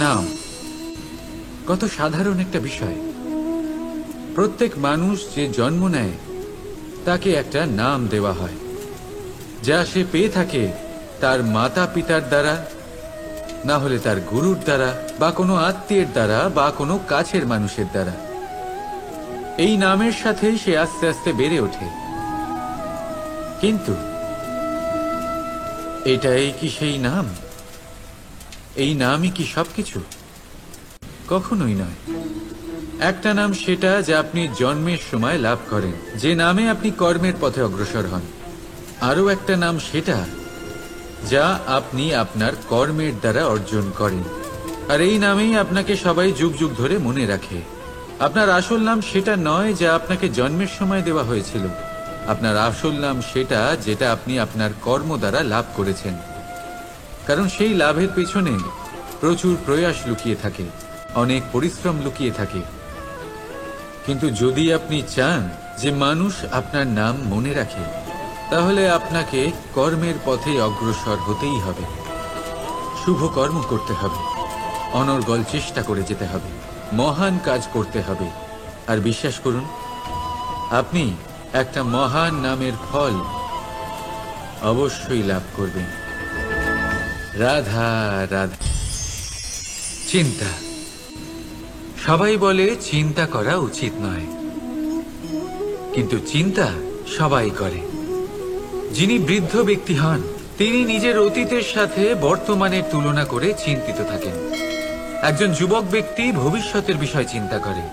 নাম কত সাধারণ একটা বিষয়। প্রত্যেক মানুষ যে জন্ম নেয় তাকে একটা নাম দেওয়া হয়, যা সে পেয়ে থাকে তার মাতা পিতার দ্বারা, না হলে তার গুরুর দ্বারা, বা কোনো আত্মীয়ের দ্বারা, বা কোনো কাছের মানুষের দ্বারা। এই নামের সাথেই সে আস্তে আস্তে বেড়ে ওঠে। কিন্তু এটাই কি সেই নাম? এই নামই কি সবকিছু? কখনোই নয়। একটা নাম সেটা যা আপনি জন্মের সময় লাভ করেন, যে নামে আপনি কর্মের পথে অগ্রসর হন। আরও একটা নাম সেটা যা আপনি আপনার কর্মের দ্বারা অর্জন করেন, আর এই নামেই আপনাকে সবাই যুগ যুগ ধরে মনে রাখে। আপনার আসল নাম সেটা নয় যা আপনাকে জন্মের সময় দেওয়া হয়েছিল। আপনার আসল নাম সেটা যেটা আপনি আপনার কর্ম দ্বারা লাভ করেছেন, কারণ সেই লাভের পেছনে প্রচুর প্রয়াস লুকিয়ে থাকে, অনেক পরিশ্রম লুকিয়ে থাকে। কিন্তু যদি আপনি চান যে মানুষ আপনার নাম মনে রাখে, তাহলে আপনাকে কর্মের পথে অগ্রসর হতেই হবে। শুভ কর্ম করতে হবে, অনর্গল চেষ্টা করে যেতে হবে, মহান কাজ করতে হবে। আর বিশ্বাস করুন, আপনি একটা মহান নামের ফল অবশ্যই লাভ করবেন। রাধা রাধা। চিন্তা। সবাই বলে চিন্তা করা উচিত নয়, কিন্তু চিন্তা সবাই করে। যিনি বৃদ্ধ ব্যক্তি হন, তিনি নিজের অতীতের সাথে বর্তমানের তুলনা করে চিন্তিত থাকেন। একজন যুবক ব্যক্তি ভবিষ্যতের বিষয় চিন্তা করে,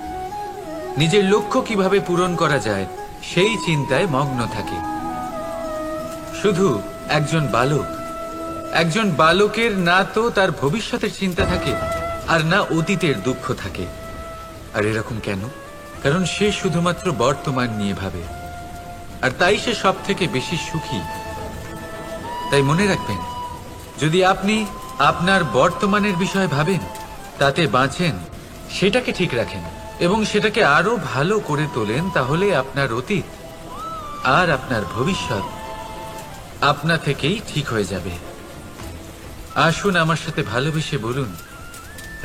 নিজের লক্ষ্য কিভাবে পূরণ করা যায় সেই চিন্তায় মগ্ন থাকে। শুধু একজন বালকের না তো তার ভবিষ্যতের চিন্তা থাকে, আর না অতীতের দুঃখ থাকে। আর এরকম কেন? কারণ সে শুধুমাত্র বর্তমান নিয়ে ভাবে, আর তাই সে সব থেকে বেশি সুখী। তাই মনে রাখবেন, যদি আপনি আপনার বর্তমানের বিষয় ভাবেন, তাতে বাঁচেন, সেটাকে ঠিক রাখেন এবং সেটাকে আরো ভালো করে তোলেন, তাহলে আপনার অতীত আর আপনার ভবিষ্যৎ আপনা থেকেই ঠিক হয়ে যাবে। আসুন আমার সাথে ভালোবেসে বলুন,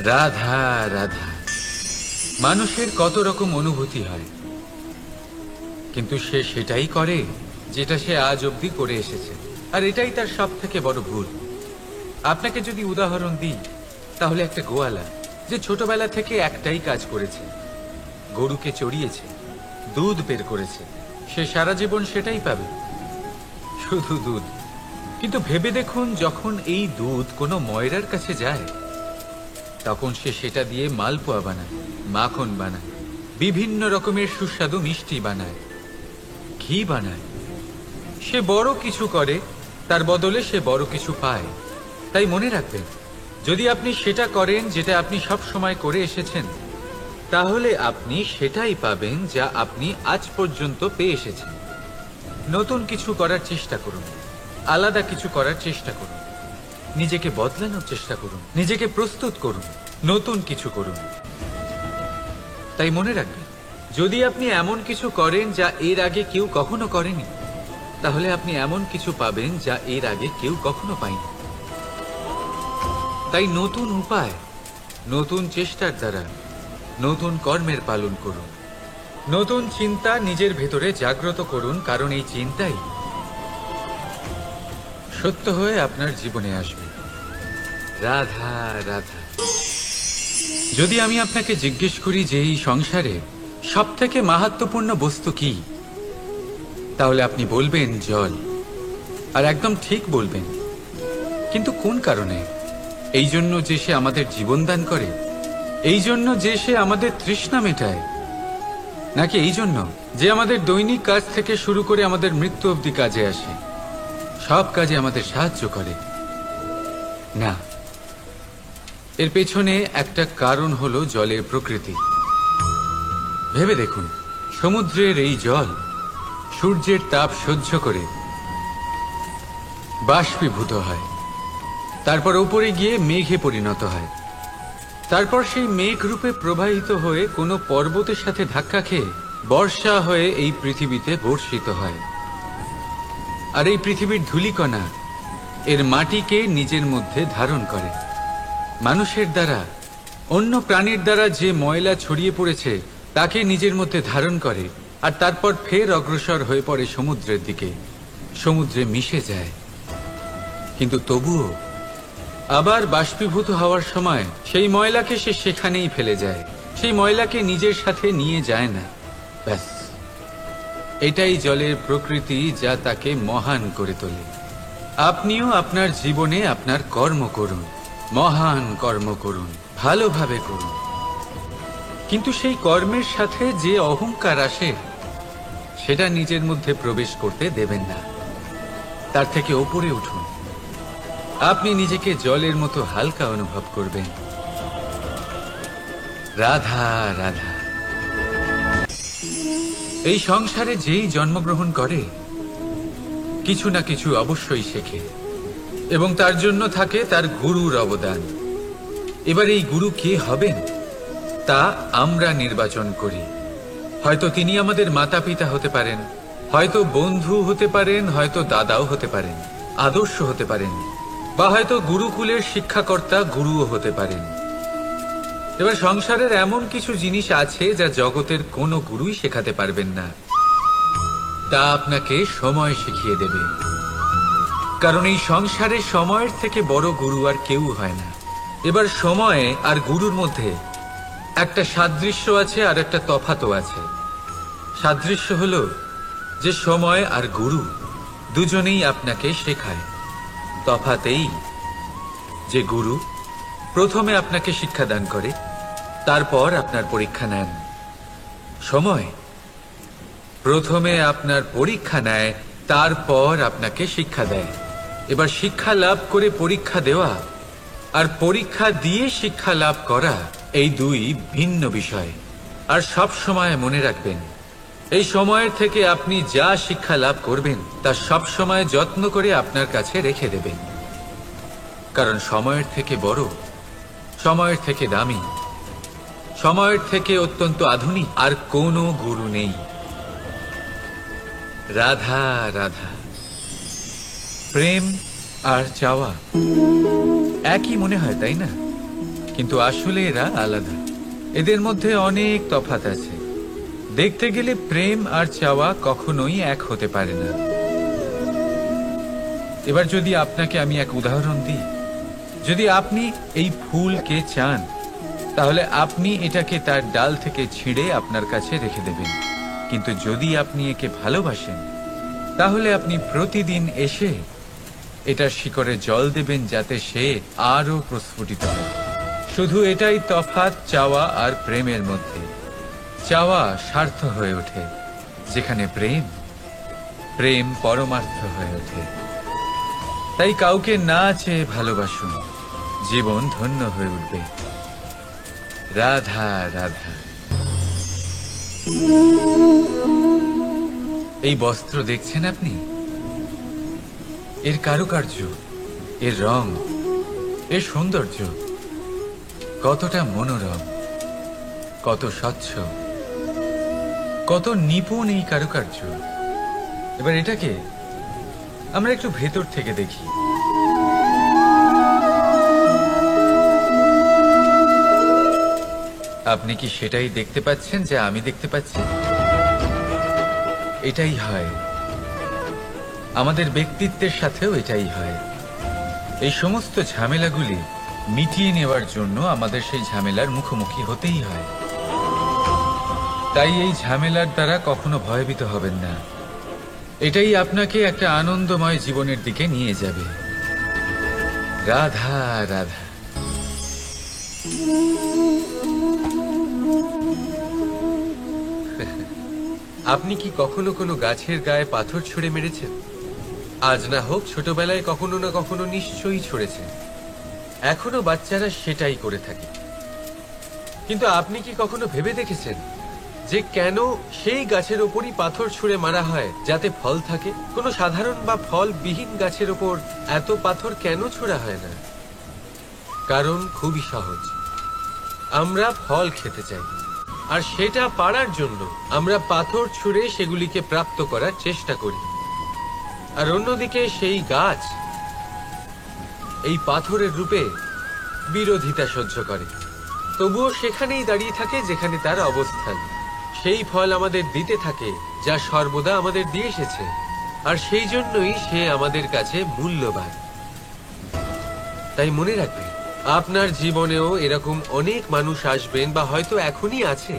রাধা রাধা। মানুষের কত রকম অনুভূতি হয়, কিন্তু সে সেটাই করে যেটা সে আজ অবধি করে এসেছে, আর এটাই তার সব থেকে বড় ভুল। আপনাকে যদি উদাহরণ দিই, তাহলে একটা গোয়ালা যে ছোটবেলা থেকে একটাই কাজ করেছে, গরুকে চড়িয়েছে, দুধ বের করেছে, সে সারা জীবন সেটাই পাবে, শুধু দুধ। কিন্তু ভেবে দেখুন, যখন এই দুধ কোনো ময়রার কাছে যায়, তখন সে সেটা দিয়ে মালপোয়া বানায়, মাখন বানায়, বিভিন্ন রকমের সুস্বাদু মিষ্টি বানায়, ঘি বানায়। সে বড় কিছু করে, তার বদলে সে বড় কিছু পায়। তাই মনে রাখবেন, যদি আপনি সেটা করেন যেটা আপনি সব সময় করে এসেছেন, তাহলে আপনি সেটাই পাবেন যা আপনি আজ পর্যন্ত পেয়ে এসেছেন। নতুন কিছু করার চেষ্টা করুন, আলাদা কিছু করার চেষ্টা করুন, নিজেকে বদলানোর চেষ্টা করুন, নিজেকে প্রস্তুত করুন, নতুন কিছু করুন। তাই মনে রাখবেন, যদি আপনি এমন কিছু করেন যা এর আগে কেউ কখনো করেনি, তাহলে আপনি এমন কিছু পাবেন যা এর আগে কেউ কখনো পায়নি। তাই নতুন উপায়, নতুন চেষ্টার দ্বারা নতুন কর্মের পালন করুন। নতুন চিন্তা নিজের ভেতরে জাগ্রত করুন, কারণ এই চিন্তাই সত্য হয়ে আপনার জীবনে আসবে। রাধা রাধা। যদি আমি আপনাকে জিজ্ঞেস করি যে এই সংসারে সব থেকে মাহাত্ম্যপূর্ণ বস্তু কি, তাহলে আপনি বলবেন জল। আর একদম ঠিক বলবেন। কিন্তু কোন কারণে? এই জন্য যে সে আমাদের জীবন দান করে? এই জন্য যে সে আমাদের তৃষ্ণা মেটায়? নাকি এই জন্য যে আমাদের দৈনিক কাজ থেকে শুরু করে আমাদের মৃত্যু অবধি কাজে আসে, সব কাজে আমাদের সাহায্য করে? না, এর পেছনে একটা কারণ হলো জলের প্রকৃতি। ভেবে দেখুন, সমুদ্রের এই জল সূর্যের তাপ সহ্য করে বাষ্পীভূত হয়, তারপর উপরে গিয়ে মেঘে পরিণত হয়, তারপর সেই মেঘ রূপে প্রবাহিত হয়ে কোনো পর্বতের সাথে ধাক্কা খেয়ে বর্ষা হয়ে এই পৃথিবীতে বর্ষিত হয়। আর এই পৃথিবীর ধূলিকণা এর মাটিকে নিজের মধ্যে ধারণ করে। মানুষের দ্বারা, অন্য প্রাণীর দ্বারা যে ময়লা ছড়িয়ে পড়েছে তাকে নিজের মধ্যে ধারণ করে আর তারপর ফের অগ্রসর হয়ে পড়ে সমুদ্রের দিকে, সমুদ্রে মিশে যায়। কিন্তু তবুও আবার বাষ্পীভূত হওয়ার সময় সেই ময়লাকে সে সেখানেই ফেলে যায়, সেই ময়লাকে নিজের সাথে নিয়ে যায় না। ব্যাস, এটাই জলের প্রকৃতি, যা তাকে মহান করে তোলে। আপনিও আপনার জীবনে আপনার কর্ম করুন, মহান কর্ম করুন, ভালোভাবে করুন, কিন্তু সেই কর্মের সাথে যে অহংকার আসে সেটা নিজের মধ্যে প্রবেশ করতে দেবেন না। তার থেকে ওপরে উঠুন। আপনি নিজেকে জলের মতো হালকা অনুভব করবেন। রাধা রাধা। এই সংসারে যেই জন্মগ্রহণ করে কিছু না কিছু অবশ্যই শেখে, এবং তার জন্য থাকে তার গুরুর অবদান। এবার এই গুরু কে হবেন তা আমরা নির্বাচন করি। হয়তো তিনি আমাদের মাতা পিতা হতে পারেন, হয়তো বন্ধু হতে পারেন, হয়তো দাদাও হতে পারেন, আদর্শ হতে পারেন, বা হয়তো গুরুকুলের শিক্ষাকর্তা গুরুও হতে পারেন। এবার সংসারের এমন কিছু জিনিস আছে যা জগতের কোনো গুরুই শেখাতে পারবেন না, তা আপনাকে সময় শিখিয়ে দেবে। কারণ এই সংসারে সময়ের থেকে বড় গুরু আর কেউ হয় না। এবার সময় আর গুরুর মধ্যে একটা সাদৃশ্য আছে আর একটা তফাতও আছে। সাদৃশ্য হলো যে সময় আর গুরু দুজনেই আপনাকে শেখায়। তফাতেই যে গুরু প্রথমে আপনাকে শিক্ষাদান করে, তারপর আপনার পরীক্ষা নেন। সময় প্রথমে আপনার পরীক্ষা নেয়, তারপর আপনাকে শিক্ষা দেয়। এবার শিক্ষা লাভ করে পরীক্ষা দেওয়া আর পরীক্ষা দিয়ে শিক্ষা লাভ করা এই দুই ভিন্ন বিষয়। আর সব সময় মনে রাখবেন, এই সময়ের থেকে আপনি যা শিক্ষা লাভ করবেন তা সব সময় যত্ন করে আপনার কাছে রেখে দেবেন। কারণ সময়ের থেকে বড়, সময়ের থেকে দামি, সময়ের থেকে অত্যন্ত আধুনিক আর কোনো গুরু নেই। রাধা রাধা। প্রেম আর চাওয়া একই মনে হয়, তাই না? কিন্তু আসলে এরা আলাদা। এদের মধ্যে অনেক তফাৎ আছে। দেখতে গেলে প্রেম আর চাওয়া কখনোই এক হতে পারে না। এবার যদি আপনাকে আমি এক উদাহরণ দিই, যদি আপনি এই ফুলকে চান, তাহলে আপনি এটাকে তার ডাল থেকে ছিঁড়ে আপনার কাছে রেখে দেবেন। কিন্তু যদি আপনি একে ভালোবাসেন, তাহলে আপনি প্রতিদিন এসে এটার শিকড়ে জল দেবেন, যাতে সে আরো প্রস্ফুটিত হয়। শুধু এটাই তফাৎ চাওয়া আর প্রেমের মধ্যে। চাওয়া স্বার্থ হয়ে ওঠে, যেখানে প্রেম প্রেম পরমার্থ হয়ে ওঠে। তাই কাউকে না চেয়ে ভালোবাসুন, জীবন ধন্য হয়ে উঠবে। রাধা রাধা। এই বস্ত্র দেখছেন আপনি? এর কারুকার্য, এর রং, এর সৌন্দর্য কতটা মনোরম, কত স্বচ্ছ, কত নিপুণ এই কারুকার্য। এবার এটাকে আমরা একটু ভেতর থেকে দেখি। আপনি কি সেটাই দেখতে পাচ্ছেন যা আমি দেখতে পাচ্ছি? এটাই হয় আমাদের ব্যক্তিত্বের সাথেও, এটাই হয়। এই সমস্ত ঝামেলাগুলি মিটিয়ে নেওয়ার জন্য আমাদের সেই ঝামেলার মুখোমুখি হতেই হয়। তাই এই ঝামেলার দ্বারা কখনো ভয়ভীত হবেন না। এটাই আপনাকে একটা আনন্দময় জীবনের দিকে নিয়ে যাবে। রাধা রাধা। আপনি কি কখনো কোনো গাছের গায়ে পাথর ছুঁড়ে মেরেছেন? আজ না হোক, ছোটবেলায় কখনো না কখনো নিশ্চয়ই ছুঁড়েছেন। এখনো বাচ্চারা সেটাই করে থাকে। কিন্তু আপনি কি কখনো ভেবে দেখেছেন যে কেন সেই গাছের ওপরই পাথর ছুঁড়ে মারা হয় যাতে ফল থাকে? কোনো সাধারণ বা ফল বিহীন গাছের ওপর এত পাথর কেন ছোড়া হয় না? কারণ খুবই সহজ, আমরা ফল খেতে চাই, আর সেটা পারার জন্য আমরা পাথর ছুঁড়ে সেগুলিকে প্রাপ্ত করার চেষ্টা করি। আর অন্যদিকে সেই গাছ এই পাথরের রূপে বিরোধিতা সহ্য করে, তবুও সেখানেই দাঁড়িয়ে থাকে যেখানে তার অবস্থান। সেই ফল আমাদের দিতে থাকে যা সর্বদা আমাদের দিয়ে এসেছে, আর সেই জন্যই সে আমাদের কাছে মূল্যবান। তাই মনে রাখবেন, আপনার জীবনেও এরকম অনেক মানুষ আসবেন বা হয়তো এখনই আছে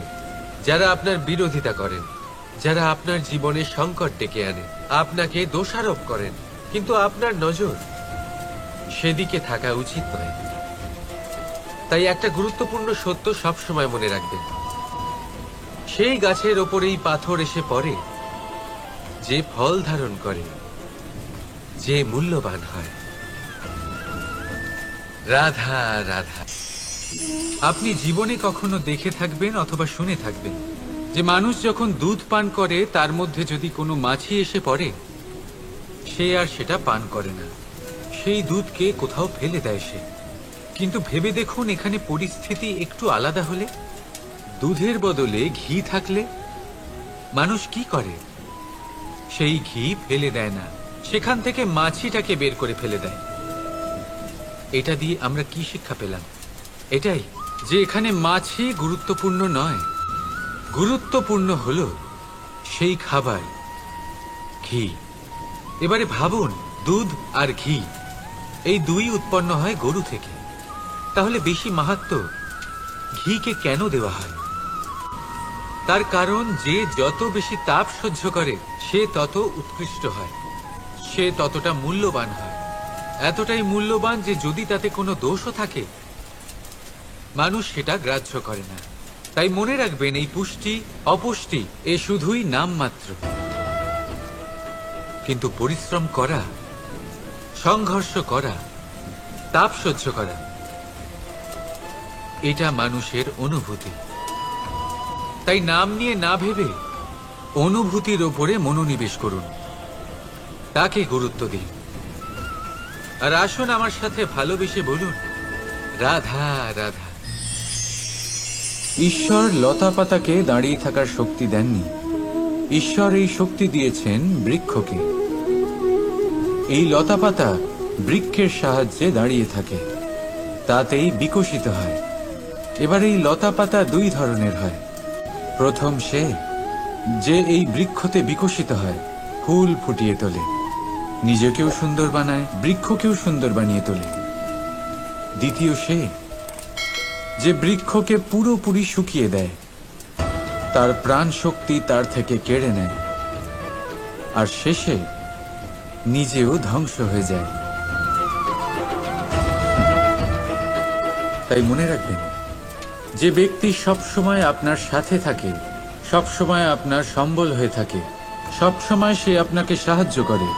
যারা আপনার বিরোধিতা করেন, যারা আপনার জীবনে সংকট ডেকে আনে, আপনাকে দোষারোপ করেন, কিন্তু আপনার নজর সেদিকে থাকা উচিত নয়। তাই একটা গুরুত্বপূর্ণ সত্য সবসময় মনে রাখবেন, সেই গাছের ওপরেই পাথর এসে পড়ে যে ফল ধারণ করে, যে মূল্যবান হয়। রাধা রাধা। আপনি জীবনে কখনো দেখে থাকবেন অথবা শুনে থাকবেন যে মানুষ যখন দুধ পান করে তার মধ্যে যদি কোনো মাছি এসে পড়ে, সে আর সেটা পান করে না, সেই দুধকে কোথাও ফেলে দেয় সে। কিন্তু ভেবে দেখুন, এখানে পরিস্থিতি একটু আলাদা হলে, দুধের বদলে ঘি থাকলে মানুষ কি করে? সেই ঘি ফেলে দেয় না, সেখান থেকে মাছিটাকে বের করে ফেলে দেয়। এটা দিয়ে আমরা কি শিক্ষা পেলাম? এটাই যে এখানে মাছি গুরুত্বপূর্ণ নয়, গুরুত্বপূর্ণ হলো সেই খাবার, ঘি। এবারে ভাবুন, দুধ আর ঘি এই দুই উৎপন্ন হয় গরু থেকে, তাহলে বেশি মাহাত্ম্য ঘিকে কেন দেওয়া হয়? তার কারণ যে যত বেশি তাপ সহ্য করে সে তত উৎকৃষ্ট হয়, সে ততটা মূল্যবান হয়। এতটাই মূল্যবান যে যদি তাতে কোনো দোষও থাকে মানুষ সেটা গ্রাহ্য করে না। তাই মনে রাখবেন, এই পুষ্টি অপুষ্টি এ শুধুই নামমাত্র, কিন্তু পরিশ্রম করা, সংঘর্ষ করা, তাপ সহ্য করা, এটা মানুষের অনুভূতি। তাই নাম নিয়ে না ভেবে অনুভূতির ওপরে মনোনিবেশ করুন, তাকে গুরুত্ব দিন। আর আসুন আমার সাথে ভালোবেসে বলুন, রাধা রাধা। ঈশ্বর লতা পাতাকে দাঁড়িয়ে থাকার শক্তি দেননি, ঈশ্বর এই শক্তি দিয়েছেন বৃক্ষকে। এই লতা পাতা বৃক্ষের সাহায্যে দাঁড়িয়ে থাকে, তাতেই বিকশিত হয়। এবার এই লতা পাতা দুই ধরনের হয়। প্রথম সে যে এই বৃক্ষতে বিকশিত হয়, ফুল ফুটিয়ে তোলে, নিজেকেও সুন্দর বানায়, বৃক্ষকেও সুন্দর বানিয়ে তোলে। দ্বিতীয় সে যে বৃক্ষকে পুরোপুরি শুকিয়ে দেয়, তার প্রাণ শক্তি তার থেকে কেড়ে নেয়, আর শেষে নিজেও ধ্বংস হয়ে যায়। তাই মনে রাখবেন, যে ব্যক্তি সবসময় আপনার সাথে থাকে, সবসময় আপনার সম্বল হয়ে থাকে, সবসময় সে আপনাকে সাহায্য করে,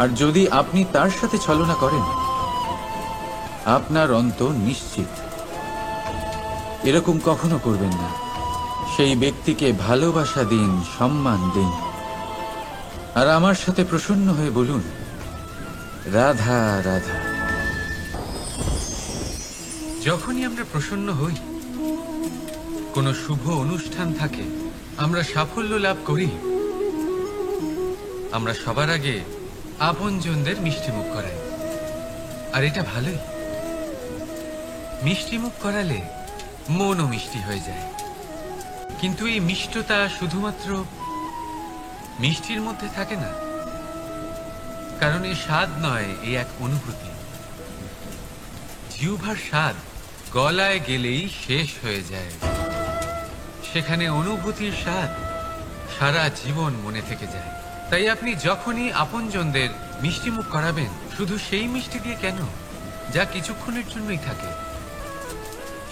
আর যদি আপনি তার সাথে ছলনা করেন, আপনার অন্ত নিশ্চিত। এরকম কখনো করবেন না। সেই ব্যক্তিকে ভালোবাসা দিন, সম্মান দিন, আর আমার সাথে প্রসন্ন হয়ে বলুন, রাধা রাধা। যখনই আমরা প্রসন্ন হই, কোনো শুভ অনুষ্ঠান থাকে, আমরা সাফল্য লাভ করি, আমরা সবার আগে আপনজনদের মিষ্টিমুখ করাই। আর এটা ভালোই, মিষ্টিমুখ করালে মনও মিষ্টি হয়ে যায়। কিন্তু এই মিষ্টতা শুধুমাত্র মিষ্টির মধ্যে থাকে না, কারণ এ স্বাদ নয়, এ এক অনুভূতি। জিহ্বার স্বাদ গলায় গেলেই শেষ হয়ে যায়, সেখানে অনুভূতির স্বাদ সারা জীবন মনে থেকে যায়। তাই আপনি যখনই আপনজনদের মিষ্টিমুখ করাবেন, শুধু সেই মিষ্টি দিয়ে কেন, যা কিছুক্ষণের জন্যই থাকে,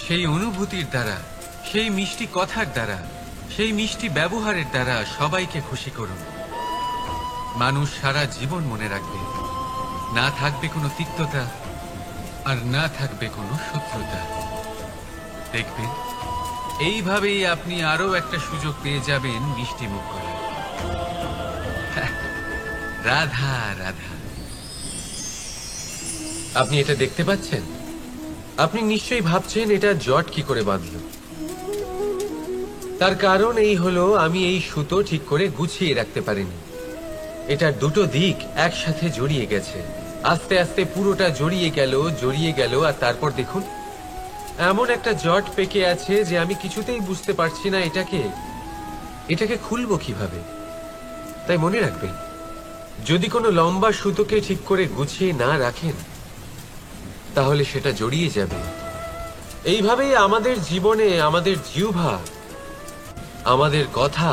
সেই অনুভূতির দ্বারা, সেই মিষ্টি কথার দ্বারা, সেই মিষ্টি ব্যবহারের দ্বারা সবাইকে খুশি করুন। মানুষ সারা জীবন মনে রাখবে, না থাকবে কোনো তিক্ততা, আর না থাকবে কোনো শত্রুতা। দেখবেন, এইভাবেই আপনি আরো একটা সুযোগ পেয়ে যাবেন মিষ্টিমুখ করার। রাধা রাধা। আপনি এটা দেখতে পাচ্ছেন? আপনি নিশ্চয়ই ভাবছেন এটা জট কি করে বাঁধলো। তার কারণ এই হলো, আমি এই সুতো ঠিক করে গুছিয়ে রাখতে পারিনি। এটার দুটো দিক একসাথে জড়িয়ে গেছে। আস্তে আস্তে পুরোটা জড়িয়ে গেল আর তারপর দেখুন এমন একটা জট পেকে আছে যে আমি কিছুতেই বুঝতে পারছি না এটাকে খুলবো কিভাবে। তাই মনে রাখবেন, যদি কোনো লম্বা সুতোকে ঠিক করে গুছিয়ে না রাখেন তাহলে সেটা জড়িয়ে যাবে। এইভাবেই আমাদের জীবনে আমাদের জিহ্বা, আমাদের কথা,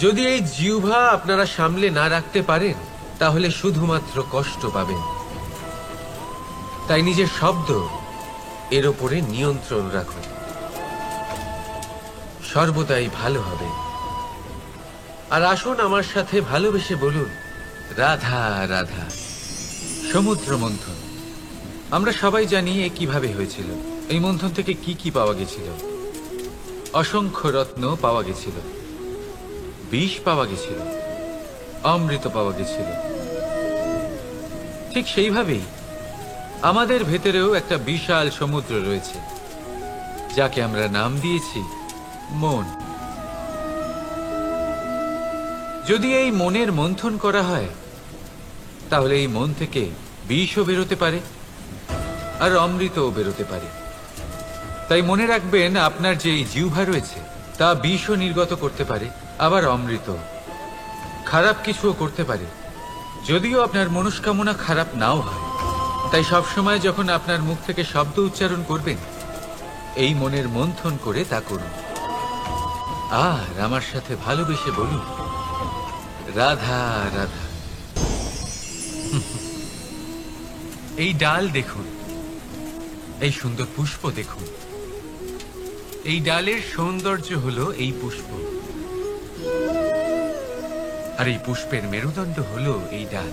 যদি এই জিহ্বা আপনারা সামলে না রাখতে পারেন তাহলে শুধুমাত্র কষ্ট পাবেন। তাই নিজের শব্দ এর ওপরে নিয়ন্ত্রণ রাখুন, সর্বদাই ভালো হবে। আর আসুন আমার সাথে ভালোবেসে বলুন, রাধা রাধা। সমুদ্র মন্থন, আমরা সবাই জানি এ কিভাবে হয়েছিল। এই মন্থন থেকে কি কি পাওয়া গেছিল? অসংখ্য রত্ন পাওয়া গেছিল, বিষ পাওয়া গেছিল, অমৃত পাওয়া গেছিল। ঠিক সেইভাবেই আমাদের ভেতরেও একটা বিশাল সমুদ্র রয়েছে, যাকে আমরা নাম দিয়েছি মন। যদি এই মনের মন্থন করা হয় তাহলে এই মন থেকে বিষও বেরোতে পারে আর অমৃতও বেরোতে পারে। তাই মনে রাখবেন, আপনার যে এই জিহ্বা রয়েছে তা বিষও নির্গত করতে পারে, আবার অমৃত, খারাপ কিছুও করতে পারে, যদিও আপনার মনস্কামনা খারাপ নাও হয়। তাই সবসময় যখন আপনার মুখ থেকে শব্দ উচ্চারণ করবেন, এই মনের মন্থন করে তা করুন। আর আমার সাথে ভালোবেসে বলুন, রাধা রাধা। এই ডাল দেখুন, এই সুন্দর পুষ্প দেখুন। এই ডালের সৌন্দর্য হলো এই পুষ্প, আর এই পুষ্পের মেরুদণ্ড হলো এই ডাল।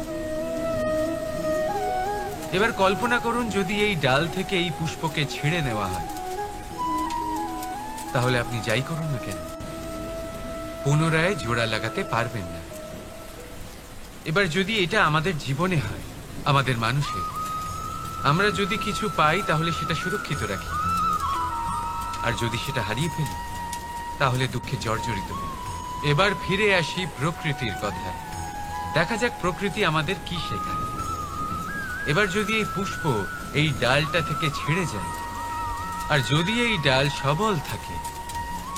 এবার কল্পনা করুন, যদি এই ডাল থেকে এই পুষ্পকে ছিঁড়ে নেওয়া হয়, তাহলে আপনি যাই করুন না কেন পুনরায় জোড়া লাগাতে পারবেন না। এবার যদি এটা আমাদের জীবনে হয়, আমাদের মানুষের, আমরা যদি কিছু পাই তাহলে সেটা সুরক্ষিত রাখি, আর যদি সেটা হারিয়ে ফেলি তাহলে দুঃখে জর্জরিত হই। এবার ফিরে আসি প্রকৃতির কথায়। দেখা যাক প্রকৃতি আমাদের কি শেখায়। এবার যদি এই পুষ্প এই ডালটা থেকে ছিঁড়ে যায়, আর যদি এই ডাল সবল থাকে,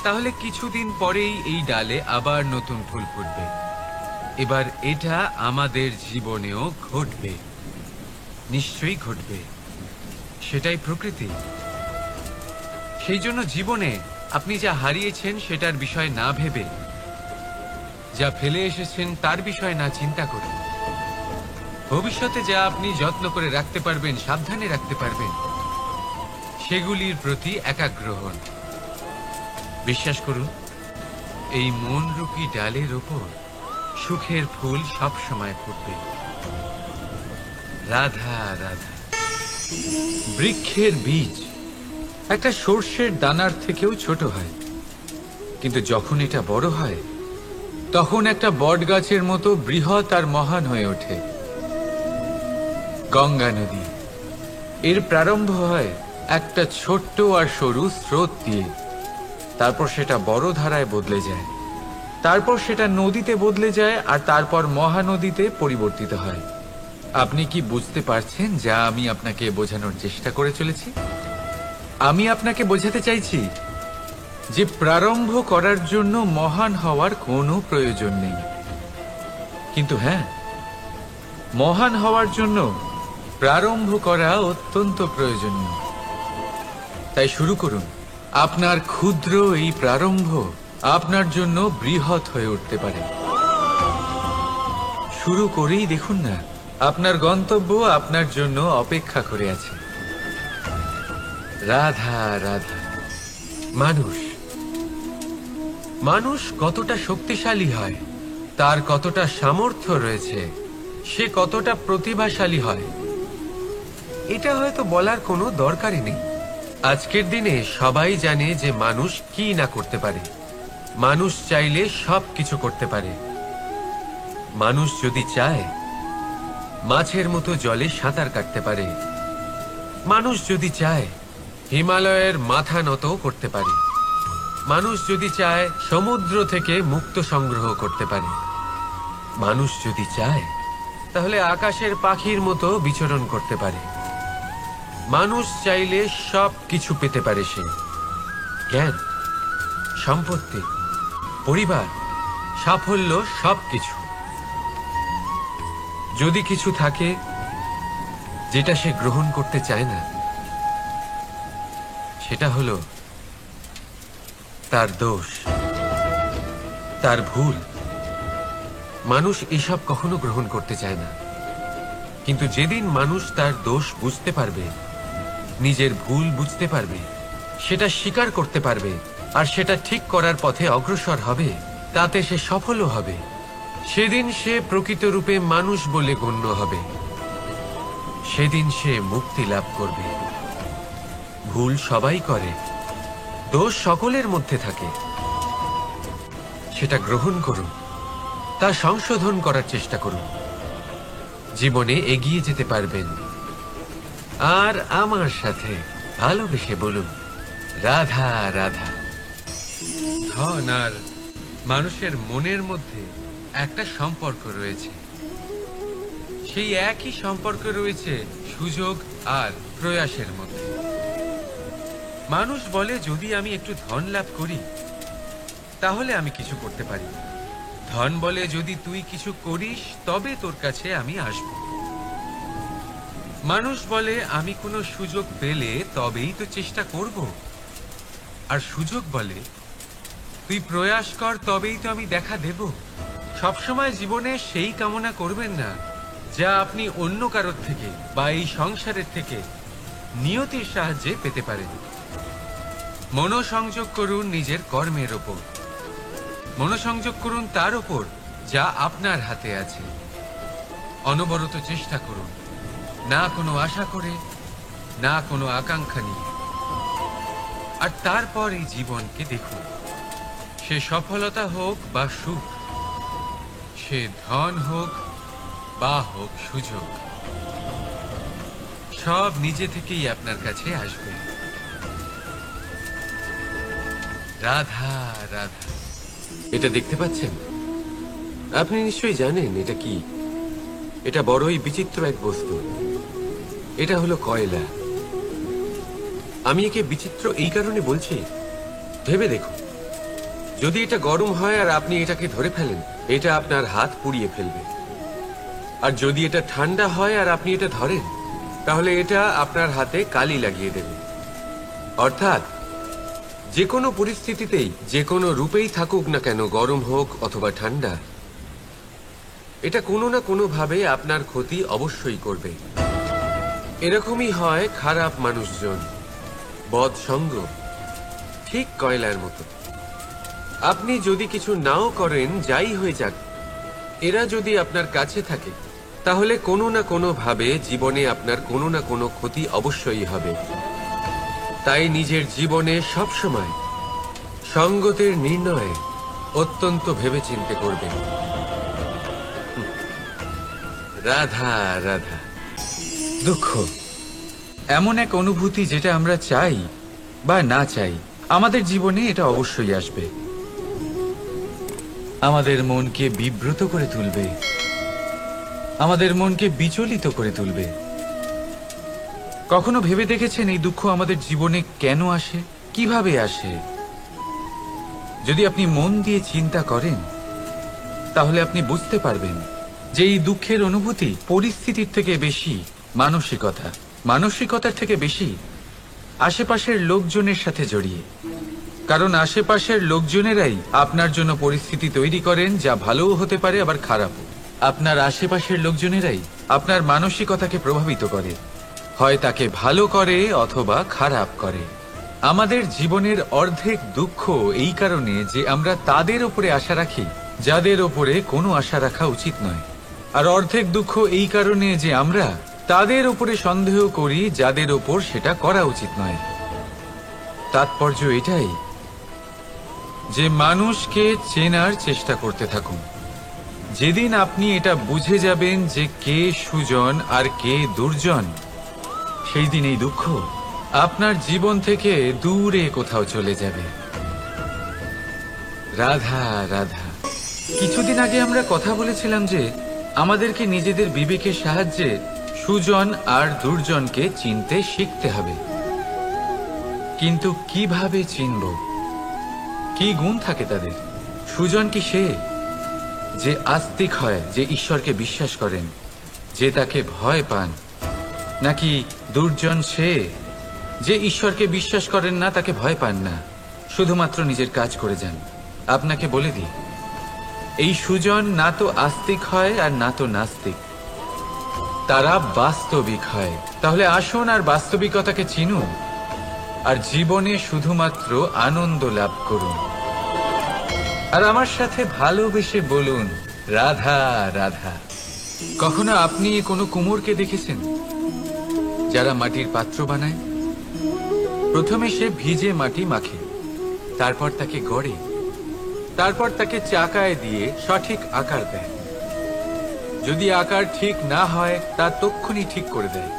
তাহলে কিছুদিন পরেই এই ডালে আবার নতুন ফুল ফুটবে। এবার এটা আমাদের জীবনেও ঘটবে, নিশ্চয়ই ঘটবে। সেটাই প্রকৃতি। সেই জন্য জীবনে আপনি যা হারিয়েছেন সেটার বিষয় না ভেবে, যা ফেলে এসেছেন তার বিষয় না চিন্তা করে, ভবিষ্যতে যা আপনি যত্ন করে রাখতে পারবেন, সাবধানে রাখতে পারবেন, সেগুলির প্রতি একাগ্র হন। বিশ্বাস করুন, এই মনরূপী ডালের ওপর সুখের ফুল সব সময় ফুটবে। রাধা রাধা। বৃক্ষের বীজ একটা সর্ষের দানার থেকেও ছোট হয়, কিন্তু যখন এটা বড় হয় তখন একটা বট গাছের মতো বৃহৎ আর মহান হয়ে ওঠে। গঙ্গা নদী, এর প্রারম্ভ হয় একটা ছোট্ট আর সরু স্রোত দিয়ে, তারপর সেটা বড় ধারায় বদলে যায়, তারপর সেটা নদীতে বদলে যায়, আর তারপর মহানদীতে পরিবর্তিত হয়। আপনি কি বুঝতে পারছেন যা আমি আপনাকে বোঝানোর চেষ্টা করে চলেছি? আমি আপনাকে বোঝাতে চাইছি যে প্রারম্ভ করার জন্য মহান হওয়ার কোনো প্রয়োজন নেই, কিন্তু হ্যাঁ, মহান হওয়ার জন্য প্রারম্ভ করা অত্যন্ত প্রয়োজনীয়। তাই শুরু করুন। আপনার ক্ষুদ্র এই প্রারম্ভ আপনার জন্য বৃহৎ হয়ে উঠতে পারে। শুরু করেই দেখুন না, আপনার গন্তব্য আপনার জন্য অপেক্ষা করে আছে। রাধা রাধা। মানুষ কতটা শক্তিশালী হয়, তার কতটা সামর্থ্য রয়েছে, সে কতটা প্রতিভাশালী হয়, এটা হয়তো বলার কোনো দরকারই নেই। আজকের দিনে সবাই জানে যে মানুষ কি না করতে পারে। মানুষ চাইলে সব কিছু করতে পারে। মানুষ যদি চায় মাছের মতো জলে সাঁতার কাটতে পারে। মানুষ যদি চায় হিমালয়ের মাথা নত করতে পারে। মানুষ যদি চায় সমুদ্র থেকে মুক্ত সংগ্রহ করতে পারে। মানুষ যদি চায় তাহলে আকাশের পাখির মতো বিচরণ করতে পারে। মানুষ চাইলে সব কিছু পেতে পারে সে, জ্ঞান, সম্পত্তি, পরিবার, সাফল্য, সবকিছু। যদি কিছু থাকে যেটা সে গ্রহণ করতে চায় না, সেটা হলো তার দোষ, তার ভুল। মানুষ এসব কখনো গ্রহণ করতে চায় না, কিন্তু যেদিন মানুষ তার দোষ বুঝতে পারবে, নিজের ভুল বুঝতে পারবে, সেটা স্বীকার করতে পারবে আর সেটা ঠিক করার পথে অগ্রসর হবে, তাতে সে সফলও হবে, সেদিন সে প্রকৃত রূপে মানুষ বলে গণ্য হবে। সেদিন সে মুক্তি লাভ করবে। ভুল সবাই করে, দোষ সকলের মধ্যে থাকে, সেটা গ্রহণ করুন, তা সংশোধন করার চেষ্টা করুন, জীবনে এগিয়ে যেতে পারবেন। আর আমার সাথে ভালোবেসে বলুন, রাধা রাধা। ধন আর মানুষের মনের মধ্যে একটা সম্পর্ক রয়েছে, সেই একই সম্পর্ক রয়েছে সুযোগ আর প্রয়াসের মধ্যে। মানুষ বলে, যদি আমি একটু ধন লাভ করি তাহলে আমি কিছু করতে পারি। ধন বলে, যদি তুই কিছু করিস তবে তোর কাছে আমি আসব। মানুষ বলে, আমি কোনো সুযোগ পেলে তবেই তো চেষ্টা করব। আর সুযোগ বলে, তুই প্রয়াস কর তবেই তো আমি দেখা দেব। সবসময় জীবনে সেই কামনা করবেন না যা আপনি অন্য কারোর থেকে বা এই সংসারের থেকে নিয়তির সাহায্যে পেতে পারেন। মনোসংযোগ করুন নিজের কর্মের ওপর, মনোসংযোগ করুন তার ওপর যা আপনার হাতে আছে। অনবরত চেষ্টা করুন, না কোনো আশা করে, না কোনো আকাঙ্ক্ষা নিয়ে। আর তারপর এই জীবনকে দেখুন, সে সফলতা হোক বা সুখ, সে ধন হোক বা হোক সুযোগ, সব নিজে থেকেই আপনার কাছে আসবে। রাধা রাধা। এটা দেখতে পাচ্ছেন? আপনি নিশ্চয়ই জানেন এটা কি। এটা বড়ই বিচিত্র এক বস্তু। এটা হলো কয়লা। আমি একে বিচিত্র এই কারণে বলছি, ভেবে দেখুন, যদি এটা গরম হয় আর আপনি এটাকে ধরে ফেলেন, এটা আপনার হাত পুড়িয়ে ফেলবে। আর যদি এটা ঠান্ডা হয় আর আপনি এটা ধরেন, তাহলে এটা আপনার হাতে কালি লাগিয়ে দেবে। অর্থাৎ যে কোনো পরিস্থিতিতেই, যে কোনো রূপেই থাকুক না কেন, গরম হোক অথবা ঠান্ডা, এটা কোনো না কোনো ভাবে আপনার ক্ষতি অবশ্যই করবে। এরকমই হয় খারাপ মানুষজন, বদ সঙ্গ, ঠিক কয়লার মতো। আপনি যদি কিছু নাও করেন, যাই হয়ে যাক, এরা যদি আপনার কাছে থাকে, তাহলে কোনো না কোনো ভাবে জীবনে আপনার কোনো না কোনো ক্ষতি অবশ্যই হবে। তাই নিজের জীবনে সবসময় সঙ্গতের নির্ণয় অত্যন্ত ভেবেচিন্তে করবেন। রাধা রাধা। দুঃখ এমন এক অনুভূতি যেটা আমরা চাই বা না চাই, আমাদের জীবনে এটা অবশ্যই আসবে। আমাদের মনকে বিব্রত করে তুলবে, আমাদের মনকে বিচলিত করে তুলবে। কখনো ভেবে দেখেছেন এই দুঃখ আমাদের জীবনে কেন আসে, কিভাবে আসে? যদি আপনি মন দিয়ে চিন্তা করেন, তাহলে আপনি বুঝতে পারবেন যে এই দুঃখের অনুভূতি পরিস্থিতির থেকে বেশি মানসিকতার থেকে বেশি আশেপাশের লোকজনের সাথে জড়িয়ে। কারণ আশেপাশের লোকজনেরাই আপনার জন্য পরিস্থিতি তৈরি করেন, যা ভালোও হতে পারে আবার খারাপও। আপনার আশেপাশের লোকজনেরাই আপনার মানসিকতাকে প্রভাবিত করে, হয় তাকে ভালো করে অথবা খারাপ করে। আমাদের জীবনের অর্ধেক দুঃখ এই কারণে যে আমরা তাদের উপরে আশা রাখি যাদের ওপরে কোনো আশা রাখা উচিত নয়, আর অর্ধেক দুঃখ এই কারণে যে আমরা তাদের উপরে সন্দেহ করি যাদের ওপর সেটা করা উচিত নয়। তাৎপর্য এটাই যে মানুষকে চেনার চেষ্টা করতে থাকুন। যেদিন আপনি এটা বুঝে যাবেন যে কে সুজন আর কে দুর্জন, সেই দিন এই দুঃখ আপনার জীবন থেকে দূরে কোথাও চলে যাবে। রাধা রাধা। কিছুদিন আগে আমরা কথা বলেছিলাম যে আমাদেরকে নিজেদের বিবেকের সাহায্যে সুজন আর দুর্জনকে চিনতে শিখতে হবে। কিন্তু কিভাবে চিনব? কি গুণ থাকে তাদের? সুজন কি সে যে আস্তিক হয়, যে ঈশ্বরকে বিশ্বাস করেন, যে তাকে ভয় পান? নাকি দুর্জন সে যে ঈশ্বরকে বিশ্বাস করেন না, তাকে ভয় পান না, শুধুমাত্র নিজের কাজ করে যান? আপনাকে বলে দিই, এই সুজন না তো আস্তিক হয় আর না তো নাস্তিক, তারা বাস্তবিক হয়। তাহলে আসুন আর বাস্তবিকতাকে চিনুন আর জীবনে শুধুমাত্র আনন্দ লাভ করুন। আর আমার সাথে ভালোবেসে বলুন, রাধা রাধা। কখনো আপনি কোনো কুমোরকে দেখেছেন যারা মাটির পাত্র বানায়? প্রথমে সে ভিজে মাটি মাখে, তারপর তাকে গড়ে, তারপর তাকে চাকায় দিয়ে সঠিক আকার দেয়। যদি আকার ঠিক না হয় তা তক্ষুনি ঠিক করে দেয়,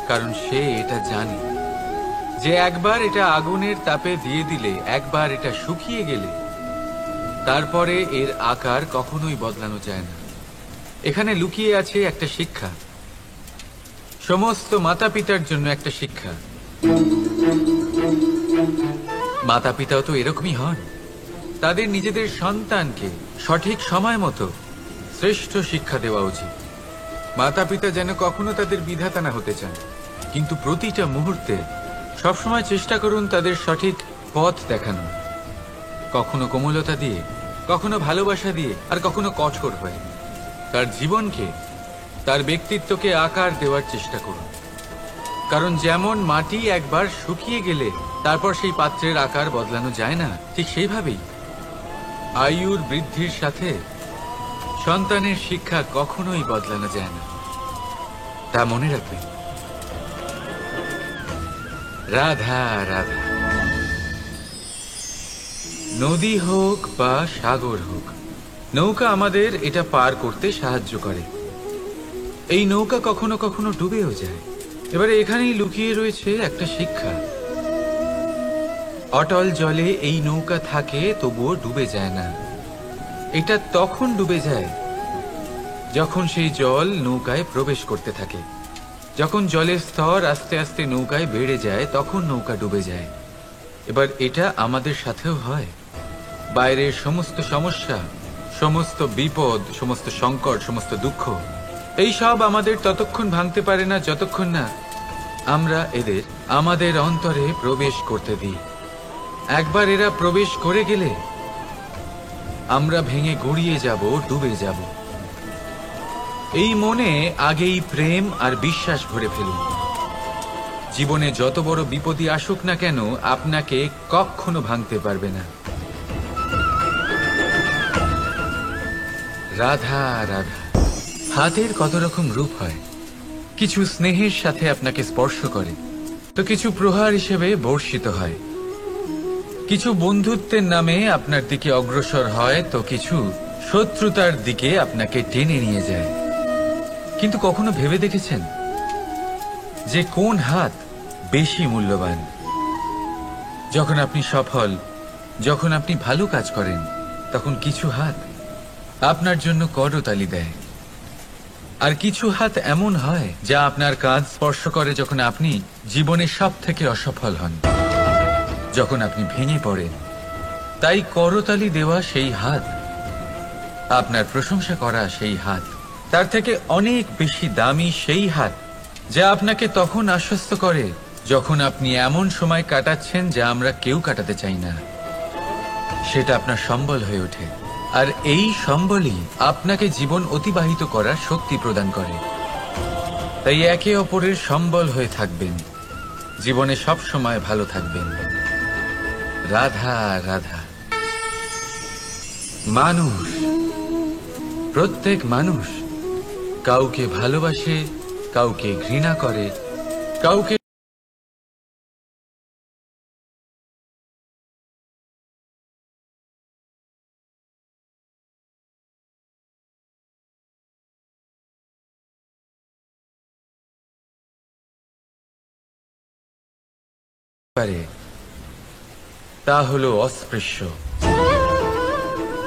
কারণ সে এটা জানে যে একবার এটা আগুনের তাপে দিয়ে দিলে, একবার এটা শুকিয়ে গেলে তারপরে এর আকার কখনোই বদলানো যায় না। এখানে লুকিয়ে আছে একটা শিক্ষা, সমস্ত মাতা পিতার জন্য একটা শিক্ষা। মাতা পিতাও তো এরকমই হন, তাদের নিজেদের সন্তানকে সঠিক সময় মতো শ্রেষ্ঠ শিক্ষা দেওয়া উচিত। মাতা পিতা যেন কখনো তাদের বিধাতা না হতে চান, কিন্তু প্রতিটা মুহূর্তে সবসময় চেষ্টা করুন তাদের সঠিক পথ দেখানো, কখনো কোমলতা দিয়ে, কখনো ভালোবাসা দিয়ে, আর কখনো কঠোর হয়ে। তার জীবনকে, তার ব্যক্তিত্বকে আকার দেওয়ার চেষ্টা করুন, কারণ যেমন মাটি একবার শুকিয়ে গেলে তারপর সেই পাত্রের আকার বদলানো যায় না, ঠিক সেইভাবেই আয়ুর বৃদ্ধির সাথে সন্তানের শিক্ষা কখনোই বদলানো যায় না। তা মনে রাখবেন। রাধা রাধা। নদী হোক বা সাগর হোক, নৌকা আমাদের এটা পার করতে সাহায্য করে। এই নৌকা কখনো কখনো ডুবেও যায়। এবারে এখানেই লুকিয়ে রয়েছে একটা শিক্ষা। অটল জলে এই নৌকা থাকে, তবুও ডুবে যায় না। এটা তখন ডুবে যায় যখন সেই জল নৌকায় প্রবেশ করতে থাকে। যখন জলের স্তর আস্তে আস্তে নৌকায় বেড়ে যায়, তখন নৌকা ডুবে যায়। এবার এটা আমাদের সাথেও হয়। বাইরের সমস্ত সমস্যা, সমস্ত বিপদ, সমস্ত সংকট, সমস্ত দুঃখ, এই সব আমাদের ততক্ষণ ভাঙতে পারে না যতক্ষণ না আমরা এদের আমাদের অন্তরে প্রবেশ করতে দিই। একবার এরা প্রবেশ করে গেলে আমরা ভেঙে গড়িয়ে যাব, ডুবে যাব। এই মনে আগেই প্রেম আর বিশ্বাস ভরে ফেলুন। জীবনে যত বড় বিপদই আসুক না কেন, আপনাকে কখনো ভাঙতে পারবে না। রাধা রাধা। হাতের কত রকম রূপ হয়। কিছু স্নেহের সাথে আপনাকে স্পর্শ করে, তো কিছু প্রহার হিসেবে বর্ষিত হয়। কিছু বন্ধুত্বের নামে আপনার দিকে অগ্রসর হয়, তো কিছু শত্রুতার দিকে আপনাকে টেনে নিয়ে যায়। কিন্তু কখনো ভেবে দেখেছেন যে কোন হাত বেশি মূল্যবান? যখন আপনি সফল, যখন আপনি ভালো কাজ করেন, তখন কিছু হাত আপনার জন্য করতালি দেয়। আর কিছু হাত এমন হয় যা আপনার কাঁধ স্পর্শ করে যখন আপনি জীবনে সব থেকে অসফল হন, যখন আপনি ভেঙে পড়েন। তাই করতালি দেওয়া সেই হাত, আপনার প্রশংসা করা সেই হাত, তার থেকে অনেক বেশি দামি সেই হাত যা আপনাকে তখন আশ্বস্ত করে যখন আপনি এমন সময় কাটাচ্ছেন যা আমরা কেউ কাটাতে চাই না। সেটা আপনার সম্বল হয়ে ওঠে, আর এই সম্বলই আপনাকে জীবন অতিবাহিত করার শক্তি প্রদান করে। তাই একে অপরের সম্বল হয়ে থাকবেন, জীবনে সব সময় ভালো থাকবেন। রাধা রাধা। মানুষ, প্রত্যেক মানুষ কাউকে ভালোবাসে, কাউকে ঘৃণা করে, কাউকে পারে, তা হলো অস্পৃশ্য,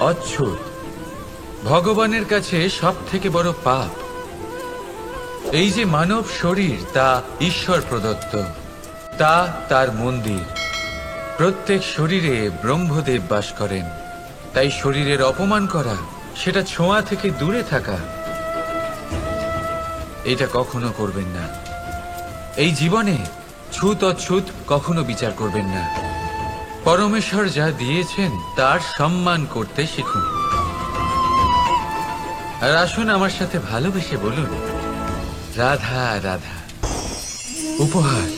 অচ্ছুত, ভগবানের কাছে সব থেকে বড় পাপ এই যে মানব শরীর তা ঈশ্বর প্রদত্ত, তা তার মন্দির। প্রত্যেক শরীরে ব্রহ্মদেব বাস করেন, তাই শরীরের অপমান করা, সেটা ছোঁয়া থেকে দূরে থাকা, এটা কখনো করবেন না। এই জীবনে ছুত অছুত কখনো বিচার করবেন না। পরমেশ্বর যা দিয়েছেন তার সম্মান করতে শিখুন। আর আসুন আমার সাথে ভালোবেসে বলুন, রাধা রাধা। উপহার,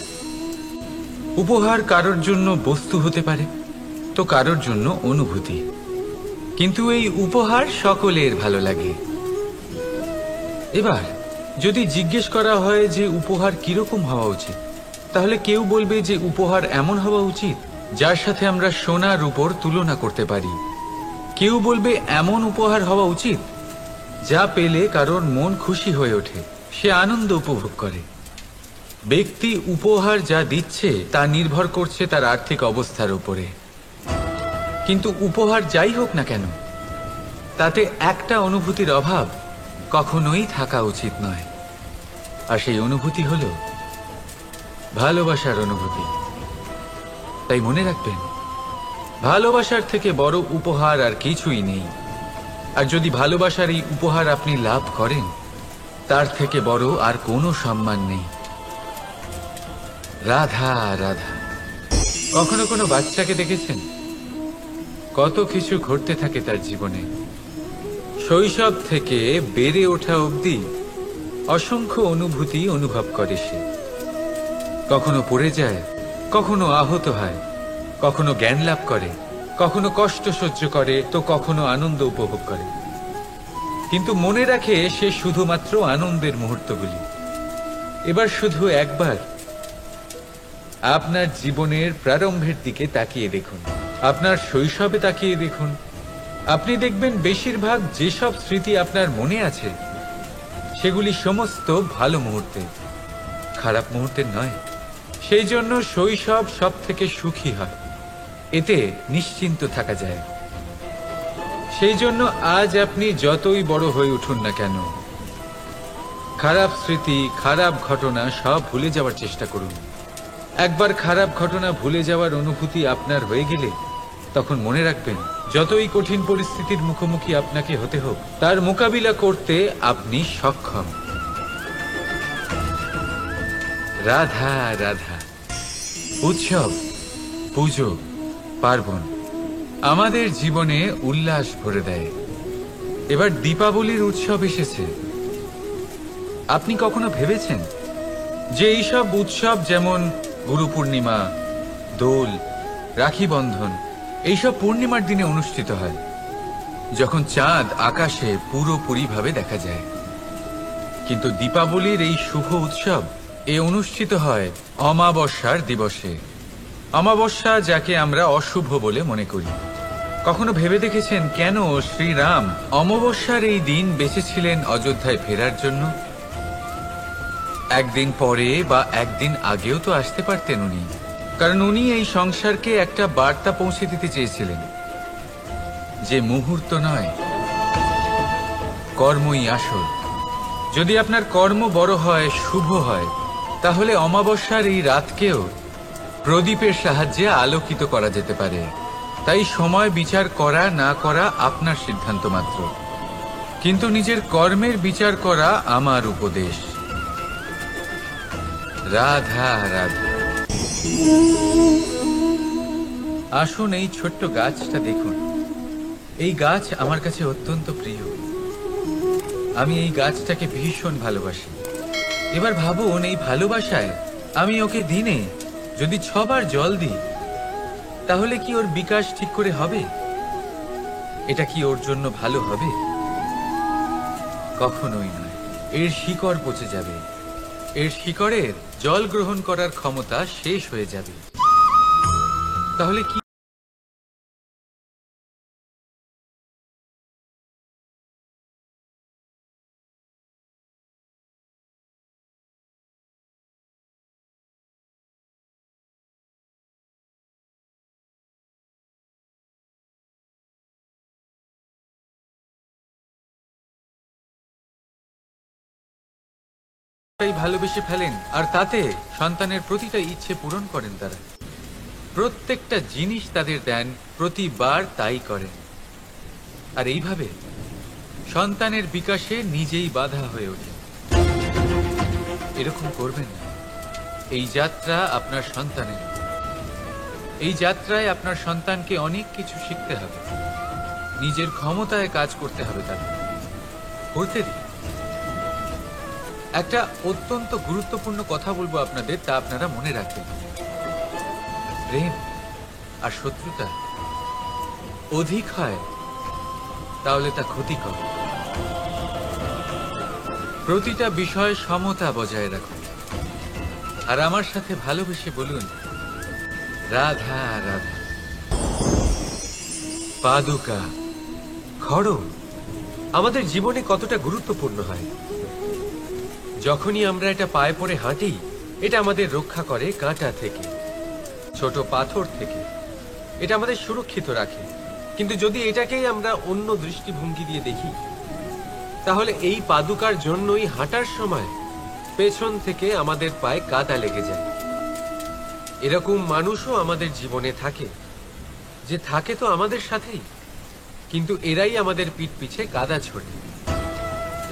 উপহার কারোর জন্য বস্তু হতে পারে, তো কারোর জন্য অনুভূতি। কিন্তু এই উপহার সকলের ভালো লাগে। এবার যদি জিজ্ঞেস করা হয় যে উপহার কিরকম হওয়া উচিত, তাহলে কেউ বলবে যে উপহার এমন হওয়া উচিত যার সাথে আমরা সোনার উপর তুলনা করতে পারি। কেউ বলবে এমন উপহার হওয়া উচিত যা পেলে কারোর মন খুশি হয়ে ওঠে, সে আনন্দ উপভোগ করে। ব্যক্তি উপহার যা দিচ্ছে তা নির্ভর করছে তার আর্থিক অবস্থার উপরে। কিন্তু উপহার যাই হোক না কেন, তাতে একটা অনুভূতির অভাব কখনোই থাকা উচিত নয়। আর সেই অনুভূতি হলো ভালোবাসার অনুভূতি। তাই মনে রাখবেন, ভালোবাসার থেকে বড় উপহার আর কিছুই নেই। আর যদি ভালোবাসার এই উপহার আপনি লাভ করেন, তার থেকে বড় আর কোনো সম্মান নেই। রাধা রাধা। কখনো কোনো বাচ্চাকে দেখেছেন? কত কিছু ঘটতে থাকে তার জীবনে। শৈশব থেকে বেড়ে ওঠা অবধি অসংখ্য অনুভূতি অনুভব করে সে। কখনো পড়ে যায়, কখনো আহত হয়, কখনো জ্ঞান লাভ করে, কখনো কষ্ট সহ্য করে, তো কখনো আনন্দ উপভোগ করে। কিন্তু মনে রাখে সে শুধুমাত্র আনন্দের মুহূর্তগুলি। এবার শুধু একবার আপনার জীবনের প্রারম্ভের দিকে তাকিয়ে দেখুন, আপনার শৈশবে তাকিয়ে দেখুন। আপনি দেখবেন বেশিরভাগ যেসব স্মৃতি আপনার মনে আছে সেগুলি সমস্ত ভালো মুহূর্তে, খারাপ মুহূর্তের নয়। সেই জন্য শৈশব সব থেকে সুখী হয়, এতে নিশ্চিন্ত থাকা যায়। সেই জন্য আজ আপনি যতই বড় হয়ে উঠুন না কেন, খারাপ স্মৃতি, খারাপ ঘটনা সব ভুলে যাওয়ার চেষ্টা করুন। একবার খারাপ ঘটনা ভুলে যাওয়ার অনুভূতি আপনার হয়ে গেলে তখন মনে রাখবেন, যতই কঠিন পরিস্থিতির মুখোমুখি আপনাকে হতে হোক, তার মোকাবিলা করতে আপনি সক্ষম। রাধা রাধা। উৎসব, পুজো, পার্বণ আমাদের জীবনে উল্লাস ভরে দেয়। এবার দীপাবলির উৎসব এসেছে। আপনি কখনো ভেবেছেন যে এইসব উৎসব যেমন গুরু পূর্ণিমা, দোল, রাখি বন্ধন, এইসব পূর্ণিমার দিনে অনুষ্ঠিত হয়, যখন চাঁদ আকাশে পুরোপুরিভাবে দেখা যায়। কিন্তু দীপাবলির এই শুভ উৎসব অনুষ্ঠিত হয় অমাবস্যার দিবসে। অমাবস্যা যাকে আমরা অশুভ বলে মনে করি। কখনো ভেবে দেখেছেন কেন শ্রীরাম অমাবস্যার এই দিন বেঁচেছিলেন অযোধ্যায় ফেরার জন্য? একদিন পরে বা একদিন আগেও তো আসতে পারতেন উনি, কারণ উনি এই সংসারকে একটা বার্তা পৌঁছে দিতে চেয়েছিলেন যে মুহূর্ত নয়, কর্মই আসল। যদি আপনার কর্ম বড় হয়, শুভ হয়, তাহলে অমাবস্যার এই রাতকেও প্রদীপের সাহায্যে আলোকিত করা যেতে পারে। তাই সময় বিচার করা না করা আপনার সিদ্ধান্ত মাত্র, কিন্তু নিজের কর্মের বিচার করা আমার উপদেশ। রাধা রাধা। আসুন এই ছোট্ট গাছটা দেখুন। এই গাছ আমার কাছে অত্যন্ত প্রিয়। আমি এই গাছটাকে ভীষণ ভালোবাসি। এবার ভাবুন, এই ভালোবাসায় আমি ওকে দিনে যদি 6 বার জল দিই, তাহলে কি ওর বিকাশ ঠিক করে হবে? এটা কি ওর জন্য ভালো হবে? কখনোই নয়। এর শিকড় পচে যাবে, এর শিকড়ের জল গ্রহণ করার ক্ষমতা শেষ হয়ে যাবে। তাহলে কি সবটাই ভালোবেসে ফেলেন, আর তাতে সন্তানের প্রতিটা ইচ্ছে পূরণ করেন। তারা প্রত্যেকটা জিনিস তাদের দেন, প্রতিবার তাই করেন। আর এইভাবে সন্তানের বিকাশে নিজেই বাধা হয়ে ওঠে। এরকম করবেন না। এই যাত্রা আপনার সন্তানের। এই যাত্রায় আপনার সন্তানকে অনেক কিছু শিখতে হবে, নিজের ক্ষমতায় কাজ করতে হবে। তাকে করতে দিন। একটা অত্যন্ত গুরুত্বপূর্ণ কথা বলবো আপনাদের, তা আপনারা মনে রাখবেন। প্রেম আর শত্রুতা অধিক হয় তাহলে তা ক্ষতিকর। প্রতিটা বিষয়ে সমতা বজায় রাখুন। আর আমার সাথে ভালোবেসে বলুন, রাধা রাধা। পাদুকা, খড়ম আমাদের জীবনে কতটা গুরুত্বপূর্ণ হয়। যখনই আমরা এটা পায়ে পড়ে হাঁটি, এটা আমাদের রক্ষা করে কাঁটা থেকে, ছোট পাথর থেকে। এটা আমাদের সুরক্ষিত রাখে। কিন্তু যদি এটাকেই আমরা অন্য দৃষ্টিভঙ্গি দিয়ে দেখি, তাহলে এই পাদুকার জন্যই হাঁটার সময় পেছন থেকে আমাদের পায়ে কাদা লেগে যায়। এরকম মানুষও আমাদের জীবনে থাকে, যে থাকে তো আমাদের সাথেই, কিন্তু এরাই আমাদের পিঠ পিছে কাদা ছোড়ে।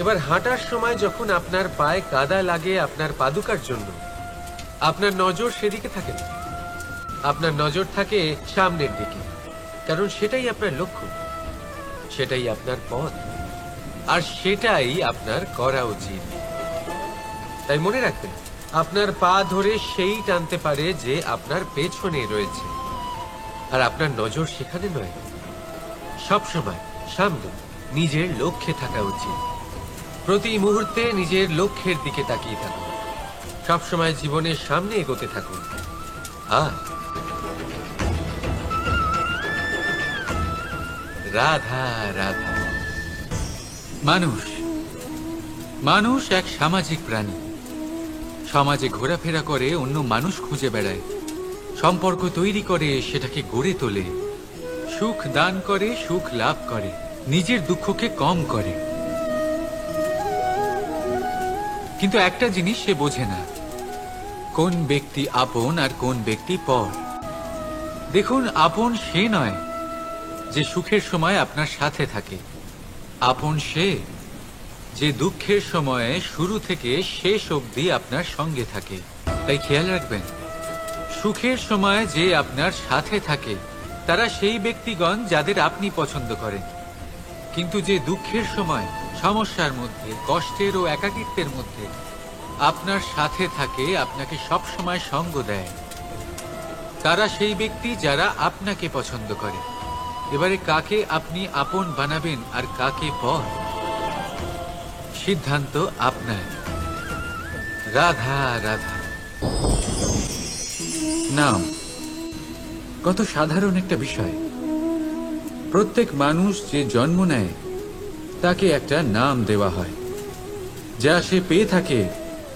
এবার হাঁটার সময় যখন আপনার পায়ে কাদা লাগে আপনার পাদুকার জন্য, আপনার নজর সেদিকে থাকে না, আপনার নজর থাকে সামনের দিকে, কারণ সেটাই আপনার লক্ষ্য, সেটাই আপনার পথ, আর সেটাই আপনার করা উচিত। তাই মনে রাখবেন, আপনার পা ধরে সেই টানতে পারে যে আপনার পেছনে রয়েছে, আর আপনার নজর সেখানে নয়। সবসময় সামনে নিজের লক্ষ্যে থাকা উচিত। প্রতি মুহূর্তে নিজের লক্ষ্যের দিকে তাকিয়ে থাকুন। সবসময় জীবনের সামনে এগোতে থাকুন। রাধা রাধা। মানুষ এক সামাজিক প্রাণী। সমাজে ঘোরাফেরা করে, অন্য মানুষ খুঁজে বেড়ায়, সম্পর্ক তৈরি করে, সেটাকে গড়ে তোলে, সুখ দান করে, সুখ লাভ করে, নিজের দুঃখকে কম করে। কিন্তু একটা জিনিস সে বোঝে না, কোন ব্যক্তি আপন আর কোন ব্যক্তি পর। দেখুন, আপন সে নয় যে সুখের সময় আপনার সাথে থাকে। আপন সে যে দুঃখের সময়ে শুরু থেকে শেষ অবধি আপনার সঙ্গে থাকে। তাই খেয়াল রাখবেন, সুখের সময় যে আপনার সাথে থাকে তারা সেই ব্যক্তিগণ যাদের আপনি পছন্দ করেন। কিন্তু যে দুঃখের সময়, সমস্যার মধ্যে, কষ্টের ও একাকিত্বের মধ্যে আপনার সাথে থাকে, আপনাকে সব সময় সঙ্গ দেয়, তারা সেই ব্যক্তি যারা আপনাকে পছন্দ করে। এবারে কাকে আপনি আপন বানাবেন আর কাকে পর, সিদ্ধান্ত আপনার। রাধা রাধা। নাম কত সাধারণ একটা বিষয়। প্রত্যেক মানুষ যে জন্ম নেয় তাকে একটা নাম দেওয়া হয়, যা সে পেয়ে থাকে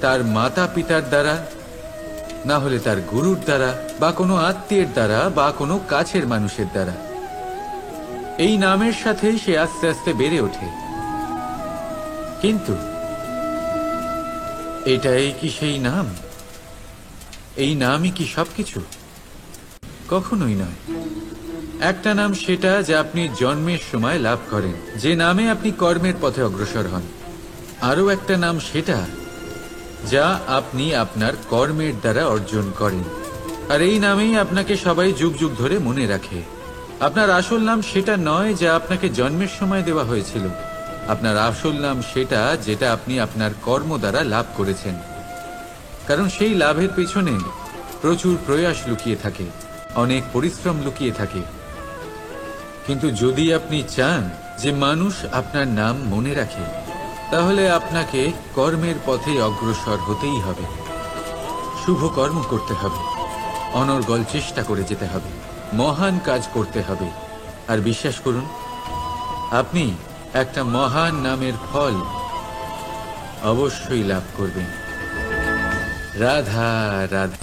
তার মাতা পিতার দ্বারা, না হলে তার গুরুর দ্বারা, বা কোনো আত্মীয়ের দ্বারা, বা কোনো কাছের মানুষের দ্বারা। এই নামের সাথেই সে আস্তে আস্তে বেড়ে ওঠে। কিন্তু এটাই কি সেই নাম? এই নামই কি সবকিছু? কখনোই নয়। একটা নাম সেটা যা আপনি জন্মের সময় লাভ করেন, যে নামে আপনি কর্মের পথে অগ্রসর হন। আরও একটা নাম সেটা যা আপনি আপনার কর্মের দ্বারা অর্জন করেন, আর এই নামেই আপনাকে সবাই যুগ যুগ ধরে মনে রাখে। আপনার আসল নাম সেটা নয় যা আপনাকে জন্মের সময় দেওয়া হয়েছিল। আপনার আসল নাম সেটা যেটা আপনি আপনার কর্ম দ্বারা লাভ করেছেন, কারণ সেই লাভের পেছনে প্রচুর প্রয়াস লুকিয়ে থাকে, অনেক পরিশ্রম লুকিয়ে থাকে। কিন্তু যদি আপনি চান যে মানুষ আপনার নাম মনে রাখে, তাহলে আপনাকে কর্মের পথে অগ্রসর হতেই হবে, শুভ কর্ম করতে হবে, অনর্গল চেষ্টা করে যেতে হবে, মহান কাজ করতে হবে। আর বিশ্বাস করুন, আপনি একটা মহান নামের ফল অবশ্যই লাভ করবেন। রাধা রাধা।